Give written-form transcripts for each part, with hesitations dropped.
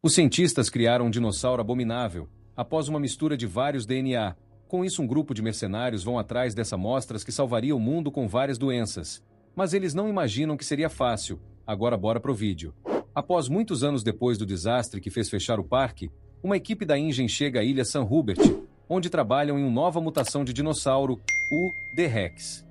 Os cientistas criaram um dinossauro abominável, após uma mistura de vários DNA. Com isso, um grupo de mercenários vão atrás dessas amostras que salvaria o mundo com várias doenças. Mas eles não imaginam que seria fácil. Agora bora pro vídeo. Após muitos anos depois do desastre que fez fechar o parque, uma equipe da InGen chega à ilha San Hubert, onde trabalham em uma nova mutação de dinossauro, o T-Rex.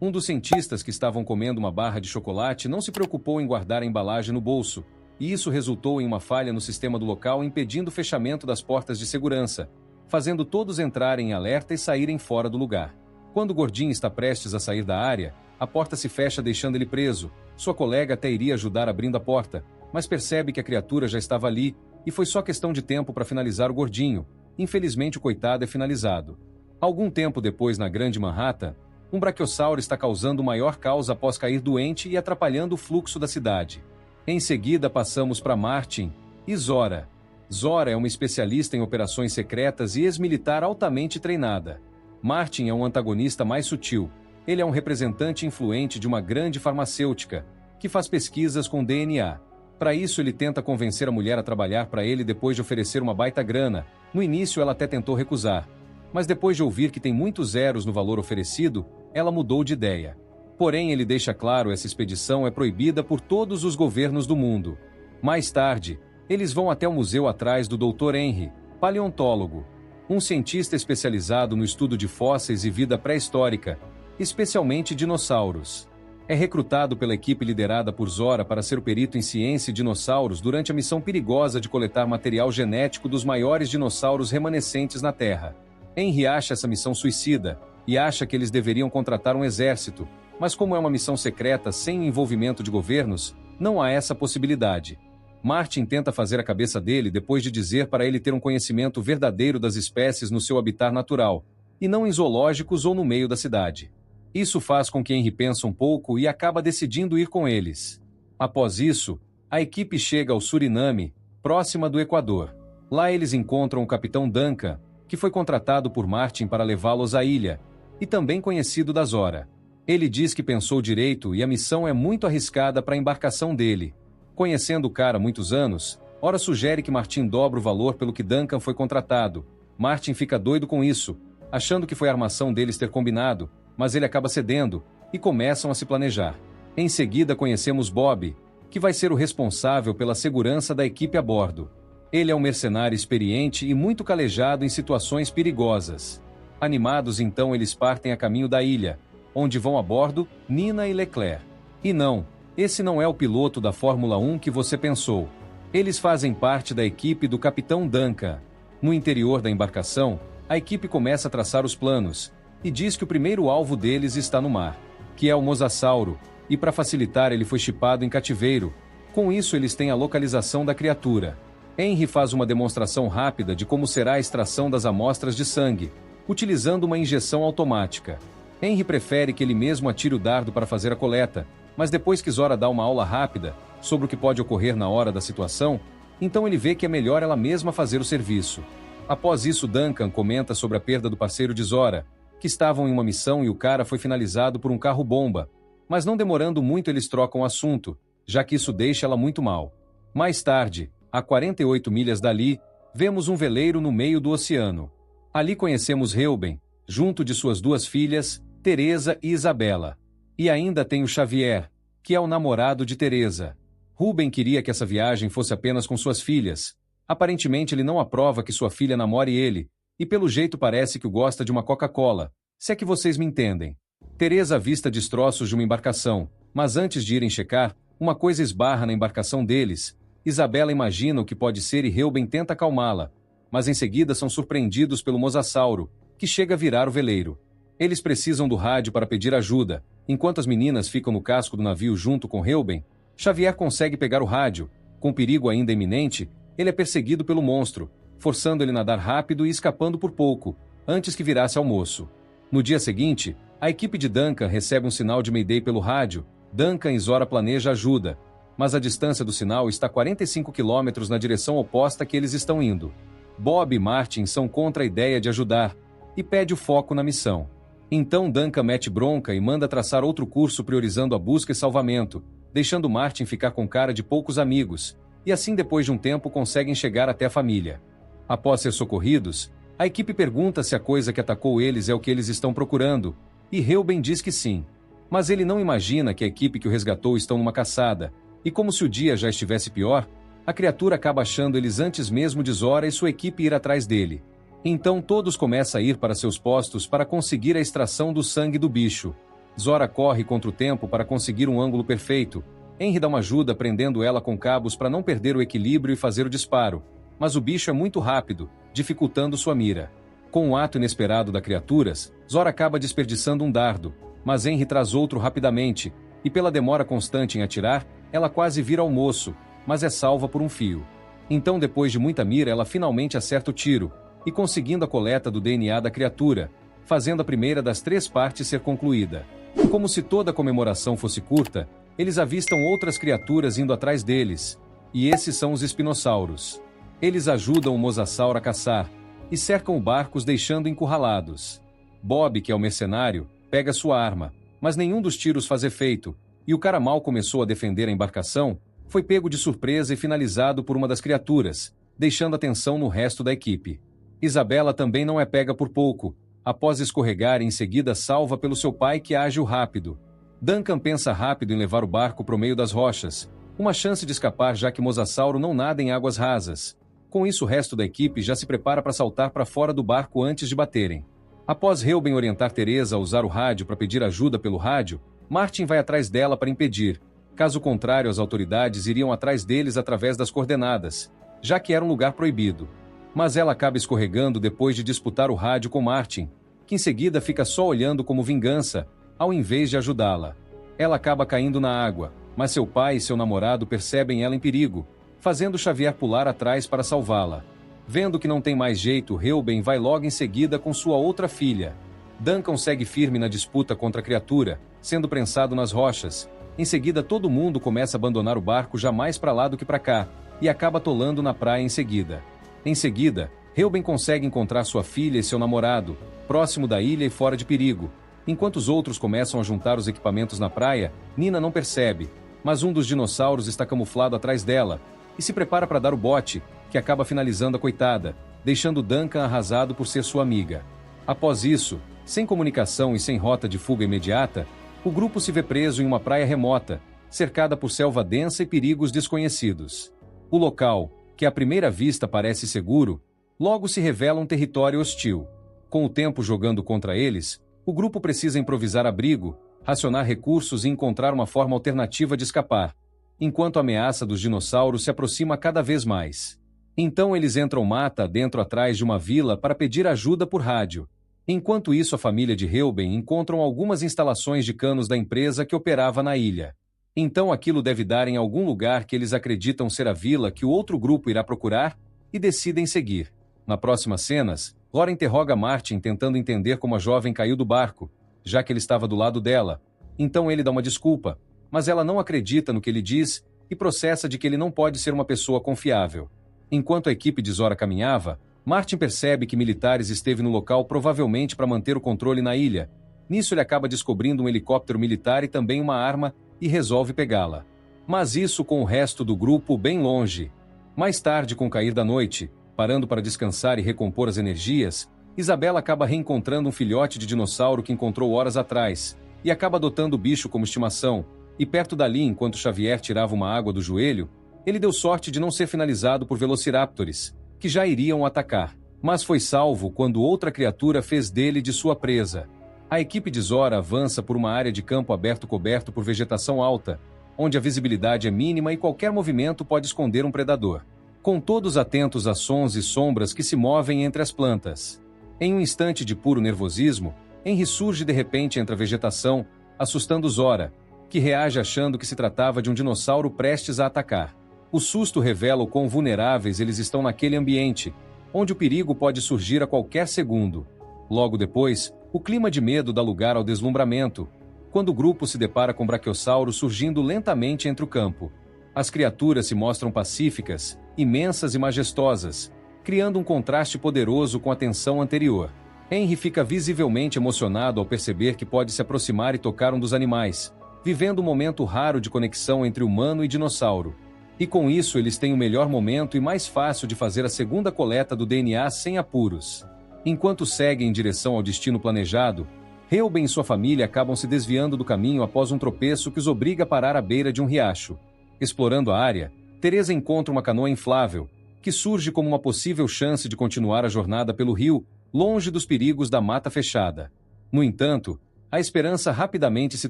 Um dos cientistas que estavam comendo uma barra de chocolate não se preocupou em guardar a embalagem no bolso, e isso resultou em uma falha no sistema do local impedindo o fechamento das portas de segurança, fazendo todos entrarem em alerta e saírem fora do lugar. Quando o gordinho está prestes a sair da área, a porta se fecha deixando ele preso. Sua colega até iria ajudar abrindo a porta, mas percebe que a criatura já estava ali, e foi só questão de tempo para finalizar o gordinho. Infelizmente o coitado é finalizado. Algum tempo depois, na Grande Manhattan, um braquiossauro está causando o maior caos após cair doente e atrapalhando o fluxo da cidade. Em seguida passamos para Martin e Zora. Zora é uma especialista em operações secretas e ex-militar altamente treinada. Martin é um antagonista mais sutil. Ele é um representante influente de uma grande farmacêutica, que faz pesquisas com DNA. Para isso, ele tenta convencer a mulher a trabalhar para ele depois de oferecer uma baita grana. No início, ela até tentou recusar. Mas depois de ouvir que tem muitos zeros no valor oferecido, ela mudou de ideia. Porém, ele deixa claro que essa expedição é proibida por todos os governos do mundo. Mais tarde, eles vão até o museu atrás do Dr. Henry, paleontólogo, um cientista especializado no estudo de fósseis e vida pré-histórica, especialmente dinossauros. É recrutado pela equipe liderada por Zora para ser o perito em ciência e dinossauros durante a missão perigosa de coletar material genético dos maiores dinossauros remanescentes na Terra. Henry acha essa missão suicida e acha que eles deveriam contratar um exército, mas como é uma missão secreta sem envolvimento de governos, não há essa possibilidade. Martin tenta fazer a cabeça dele depois de dizer para ele ter um conhecimento verdadeiro das espécies no seu habitat natural, e não em zoológicos ou no meio da cidade. Isso faz com que Henry pense um pouco e acaba decidindo ir com eles. Após isso, a equipe chega ao Suriname, próxima do Equador. Lá eles encontram o capitão Duncan, que foi contratado por Martin para levá-los à ilha, e também conhecido da Zora. Ele diz que pensou direito e a missão é muito arriscada para a embarcação dele. Conhecendo o cara há muitos anos, Ora sugere que Martin dobre o valor pelo que Duncan foi contratado. Martin fica doido com isso, achando que foi a armação deles ter combinado, mas ele acaba cedendo, e começam a se planejar. Em seguida conhecemos Bob, que vai ser o responsável pela segurança da equipe a bordo. Ele é um mercenário experiente e muito calejado em situações perigosas. Animados então eles partem a caminho da ilha, onde vão a bordo Nina e Leclerc. E não, esse não é o piloto da Fórmula 1 que você pensou. Eles fazem parte da equipe do Capitão Duncan. No interior da embarcação, a equipe começa a traçar os planos, e diz que o primeiro alvo deles está no mar, que é o Mosasauro, e para facilitar ele foi chipado em cativeiro. Com isso eles têm a localização da criatura. Henry faz uma demonstração rápida de como será a extração das amostras de sangue, utilizando uma injeção automática. Henry prefere que ele mesmo atire o dardo para fazer a coleta, mas depois que Zora dá uma aula rápida sobre o que pode ocorrer na hora da situação, então ele vê que é melhor ela mesma fazer o serviço. Após isso, Duncan comenta sobre a perda do parceiro de Zora, que estavam em uma missão e o cara foi finalizado por um carro-bomba, mas não demorando muito eles trocam o assunto, já que isso deixa ela muito mal. Mais tarde, a 48 milhas dali, vemos um veleiro no meio do oceano. Ali conhecemos Reuben, junto de suas duas filhas, Teresa e Isabela. E ainda tem o Xavier, que é o namorado de Teresa. Ruben queria que essa viagem fosse apenas com suas filhas. Aparentemente ele não aprova que sua filha namore ele, e pelo jeito parece que o gosta de uma Coca-Cola, se é que vocês me entendem. Teresa avista destroços de uma embarcação, mas antes de irem checar, uma coisa esbarra na embarcação deles. Isabela imagina o que pode ser e Reuben tenta acalmá-la, mas em seguida são surpreendidos pelo Mosasauro, que chega a virar o veleiro. Eles precisam do rádio para pedir ajuda. Enquanto as meninas ficam no casco do navio junto com Reuben, Xavier consegue pegar o rádio. Com perigo ainda iminente, ele é perseguido pelo monstro, forçando ele a nadar rápido e escapando por pouco, antes que virasse almoço. No dia seguinte, a equipe de Duncan recebe um sinal de Mayday pelo rádio. Duncan e Zora planeja ajuda, mas a distância do sinal está 45 km na direção oposta que eles estão indo. Bob e Martin são contra a ideia de ajudar, e pede o foco na missão. Então Duncan mete bronca e manda traçar outro curso priorizando a busca e salvamento, deixando Martin ficar com cara de poucos amigos, e assim depois de um tempo conseguem chegar até a família. Após ser socorridos, a equipe pergunta se a coisa que atacou eles é o que eles estão procurando, e Reuben diz que sim. Mas ele não imagina que a equipe que o resgatou estão numa caçada, e como se o dia já estivesse pior, a criatura acaba achando eles antes mesmo de Zora e sua equipe ir atrás dele. Então todos começam a ir para seus postos para conseguir a extração do sangue do bicho. Zora corre contra o tempo para conseguir um ângulo perfeito. Henry dá uma ajuda prendendo ela com cabos para não perder o equilíbrio e fazer o disparo, mas o bicho é muito rápido, dificultando sua mira. Com o ato inesperado da criatura, Zora acaba desperdiçando um dardo, mas Henry traz outro rapidamente, e pela demora constante em atirar, ela quase vira almoço, mas é salva por um fio. Então, depois de muita mira, ela finalmente acerta o tiro, e conseguindo a coleta do DNA da criatura, fazendo a primeira das 3 partes ser concluída. Como se toda a comemoração fosse curta, eles avistam outras criaturas indo atrás deles, e esses são os espinossauros. Eles ajudam o mosasauro a caçar, e cercam o barco os deixando encurralados. Bob, que é o mercenário, pega sua arma, mas nenhum dos tiros faz efeito, e o cara mal começou a defender a embarcação, foi pego de surpresa e finalizado por uma das criaturas, deixando atenção no resto da equipe. Isabela também não é pega por pouco, após escorregar e em seguida salva pelo seu pai que age rápido. Duncan pensa rápido em levar o barco para o meio das rochas, uma chance de escapar já que Mosasauro não nada em águas rasas. Com isso o resto da equipe já se prepara para saltar para fora do barco antes de baterem. Após Reuben orientar Teresa a usar o rádio para pedir ajuda pelo rádio, Martin vai atrás dela para impedir. Caso contrário, as autoridades iriam atrás deles através das coordenadas, já que era um lugar proibido. Mas ela acaba escorregando depois de disputar o rádio com Martin, que em seguida fica só olhando como vingança, ao invés de ajudá-la. Ela acaba caindo na água, mas seu pai e seu namorado percebem ela em perigo, fazendo Xavier pular atrás para salvá-la. Vendo que não tem mais jeito, Reuben vai logo em seguida com sua outra filha. Duncan segue firme na disputa contra a criatura, sendo prensado nas rochas. Em seguida, todo mundo começa a abandonar o barco já mais para lá do que para cá, e acaba atolando na praia em seguida. Em seguida, Reuben consegue encontrar sua filha e seu namorado, próximo da ilha e fora de perigo. Enquanto os outros começam a juntar os equipamentos na praia, Nina não percebe, mas um dos dinossauros está camuflado atrás dela, e se prepara para dar o bote, que acaba finalizando a coitada, deixando Duncan arrasado por ser sua amiga. Após isso, sem comunicação e sem rota de fuga imediata, o grupo se vê preso em uma praia remota, cercada por selva densa e perigos desconhecidos. O local, que à primeira vista parece seguro, logo se revela um território hostil. Com o tempo jogando contra eles, o grupo precisa improvisar abrigo, racionar recursos e encontrar uma forma alternativa de escapar, enquanto a ameaça dos dinossauros se aproxima cada vez mais. Então eles entram mata dentro atrás de uma vila para pedir ajuda por rádio. Enquanto isso, a família de Reuben encontram algumas instalações de canos da empresa que operava na ilha. Então aquilo deve dar em algum lugar que eles acreditam ser a vila que o outro grupo irá procurar e decidem seguir. Na próxima cenas, Laura interroga Martin tentando entender como a jovem caiu do barco, já que ele estava do lado dela. Então ele dá uma desculpa, mas ela não acredita no que ele diz e processa de que ele não pode ser uma pessoa confiável. Enquanto a equipe de Zora caminhava, Martin percebe que militares esteve no local provavelmente para manter o controle na ilha. Nisso ele acaba descobrindo um helicóptero militar e também uma arma e resolve pegá-la. Mas isso com o resto do grupo bem longe. Mais tarde, com o cair da noite, parando para descansar e recompor as energias, Isabela acaba reencontrando um filhote de dinossauro que encontrou horas atrás, e acaba adotando o bicho como estimação, e perto dali, enquanto Xavier tirava uma água do joelho, ele deu sorte de não ser finalizado por velociraptors, que já iriam atacar, mas foi salvo quando outra criatura fez dele de sua presa. A equipe de Zora avança por uma área de campo aberto coberto por vegetação alta, onde a visibilidade é mínima e qualquer movimento pode esconder um predador. Com todos atentos a sons e sombras que se movem entre as plantas. Em um instante de puro nervosismo, Henry surge de repente entre a vegetação, assustando Zora, que reage achando que se tratava de um dinossauro prestes a atacar. O susto revela o quão vulneráveis eles estão naquele ambiente, onde o perigo pode surgir a qualquer segundo. Logo depois, o clima de medo dá lugar ao deslumbramento, quando o grupo se depara com Brachiosauro surgindo lentamente entre o campo. As criaturas se mostram pacíficas, imensas e majestosas, criando um contraste poderoso com a tensão anterior. Henry fica visivelmente emocionado ao perceber que pode se aproximar e tocar um dos animais, vivendo um momento raro de conexão entre humano e dinossauro. E com isso eles têm o melhor momento e mais fácil de fazer a segunda coleta do DNA sem apuros. Enquanto seguem em direção ao destino planejado, Reuben e sua família acabam se desviando do caminho após um tropeço que os obriga a parar à beira de um riacho. Explorando a área, Teresa encontra uma canoa inflável, que surge como uma possível chance de continuar a jornada pelo rio, longe dos perigos da mata fechada. No entanto, a esperança rapidamente se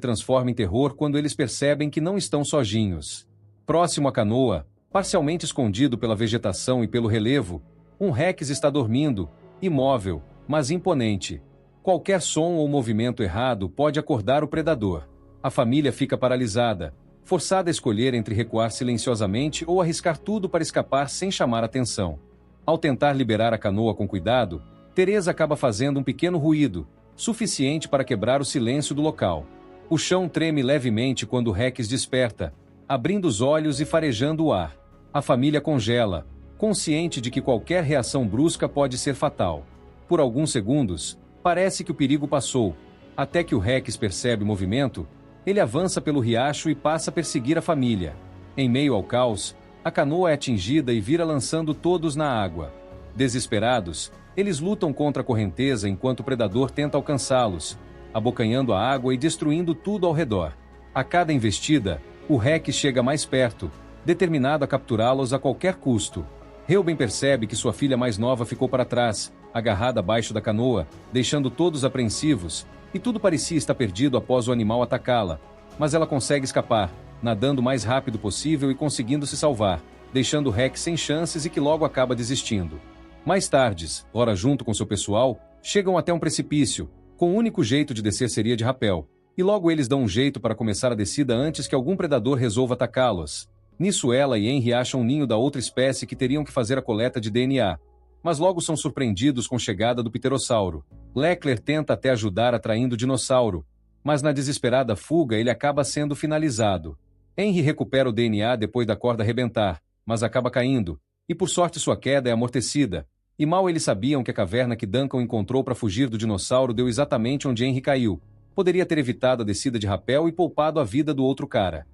transforma em terror quando eles percebem que não estão sozinhos. Próximo à canoa, parcialmente escondido pela vegetação e pelo relevo, um Rex está dormindo, imóvel, mas imponente. Qualquer som ou movimento errado pode acordar o predador. A família fica paralisada, forçada a escolher entre recuar silenciosamente ou arriscar tudo para escapar sem chamar atenção. Ao tentar liberar a canoa com cuidado, Teresa acaba fazendo um pequeno ruído, suficiente para quebrar o silêncio do local. O chão treme levemente quando o Rex desperta, abrindo os olhos e farejando o ar. A família congela, consciente de que qualquer reação brusca pode ser fatal. Por alguns segundos, parece que o perigo passou, até que o Rex percebe o movimento. Ele avança pelo riacho e passa a perseguir a família. Em meio ao caos, a canoa é atingida e vira lançando todos na água. Desesperados, eles lutam contra a correnteza enquanto o predador tenta alcançá-los, abocanhando a água e destruindo tudo ao redor. A cada investida, o Rex chega mais perto, determinado a capturá-los a qualquer custo. Reuben percebe que sua filha mais nova ficou para trás, agarrada abaixo da canoa, deixando todos apreensivos, e tudo parecia estar perdido após o animal atacá-la. Mas ela consegue escapar, nadando o mais rápido possível e conseguindo se salvar, deixando o Rex sem chances e que logo acaba desistindo. Mais tarde, ora junto com seu pessoal, chegam até um precipício, com o único jeito de descer seria de rapel, e logo eles dão um jeito para começar a descida antes que algum predador resolva atacá-los. Nisso ela e Henry acham um ninho da outra espécie que teriam que fazer a coleta de DNA, mas logo são surpreendidos com a chegada do pterossauro. Lecler tenta até ajudar atraindo o dinossauro, mas na desesperada fuga ele acaba sendo finalizado. Henry recupera o DNA depois da corda arrebentar, mas acaba caindo, e por sorte sua queda é amortecida, e mal eles sabiam que a caverna que Duncan encontrou para fugir do dinossauro deu exatamente onde Henry caiu. Poderia ter evitado a descida de rapel e poupado a vida do outro cara.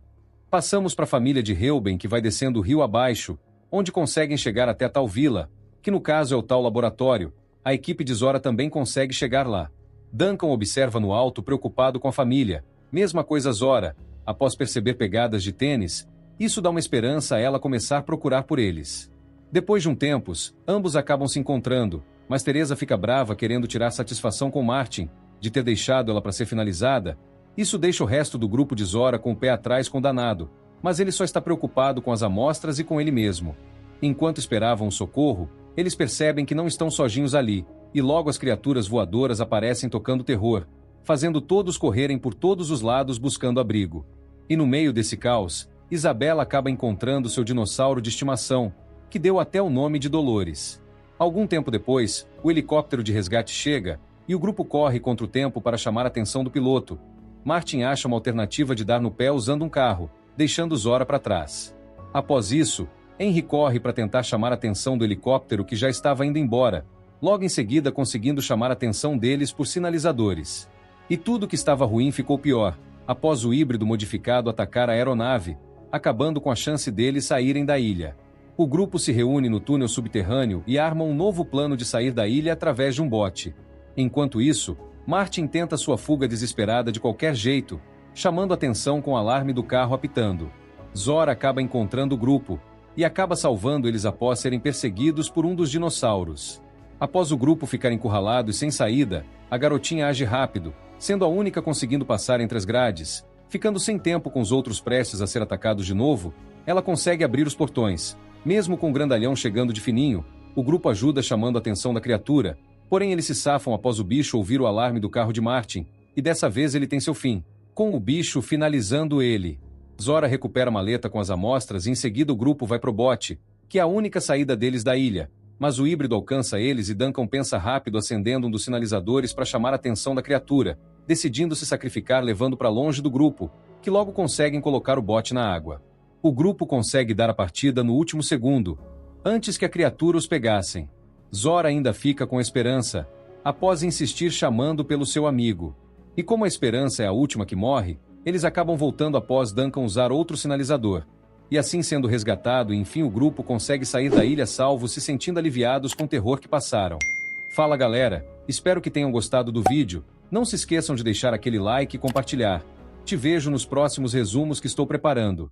Passamos para a família de Reuben que vai descendo o rio abaixo, onde conseguem chegar até a tal vila, que no caso é o tal laboratório. A equipe de Zora também consegue chegar lá. Duncan observa no alto preocupado com a família. Mesma coisa Zora, após perceber pegadas de tênis, isso dá uma esperança a ela começar a procurar por eles. Depois de um tempo, ambos acabam se encontrando, mas Teresa fica brava querendo tirar satisfação com Martin, de ter deixado ela para ser finalizada. Isso deixa o resto do grupo de Zora com o pé atrás condanado, mas ele só está preocupado com as amostras e com ele mesmo. Enquanto esperavam o socorro, eles percebem que não estão sozinhos ali, e logo as criaturas voadoras aparecem tocando terror, fazendo todos correrem por todos os lados buscando abrigo. E no meio desse caos, Isabela acaba encontrando seu dinossauro de estimação, que deu até o nome de Dolores. Algum tempo depois, o helicóptero de resgate chega, e o grupo corre contra o tempo para chamar a atenção do piloto. Martin acha uma alternativa de dar no pé usando um carro, deixando Zora para trás. Após isso, Henry corre para tentar chamar a atenção do helicóptero que já estava indo embora, logo em seguida conseguindo chamar a atenção deles por sinalizadores. E tudo que estava ruim ficou pior, após o híbrido modificado atacar a aeronave, acabando com a chance deles saírem da ilha. O grupo se reúne no túnel subterrâneo e arma um novo plano de sair da ilha através de um bote. Enquanto isso, Martin tenta sua fuga desesperada de qualquer jeito, chamando atenção com o alarme do carro apitando. Zora acaba encontrando o grupo, e acaba salvando eles após serem perseguidos por um dos dinossauros. Após o grupo ficar encurralado e sem saída, a garotinha age rápido, sendo a única conseguindo passar entre as grades. Ficando sem tempo com os outros prestes a ser atacados de novo, ela consegue abrir os portões. Mesmo com o grandalhão chegando de fininho, o grupo ajuda chamando a atenção da criatura, porém eles se safam após o bicho ouvir o alarme do carro de Martin, e dessa vez ele tem seu fim, com o bicho finalizando ele. Zora recupera a maleta com as amostras e em seguida o grupo vai pro bote, que é a única saída deles da ilha, mas o híbrido alcança eles e Duncan pensa rápido acendendo um dos sinalizadores para chamar a atenção da criatura, decidindo se sacrificar levando para longe do grupo, que logo conseguem colocar o bote na água. O grupo consegue dar a partida no último segundo, antes que a criatura os pegassem. Zora ainda fica com esperança, após insistir chamando pelo seu amigo. E como a esperança é a última que morre, eles acabam voltando após Duncan usar outro sinalizador. E assim sendo resgatado, enfim o grupo consegue sair da ilha salvo, se sentindo aliviados com o terror que passaram. Fala galera, espero que tenham gostado do vídeo, não se esqueçam de deixar aquele like e compartilhar. Te vejo nos próximos resumos que estou preparando.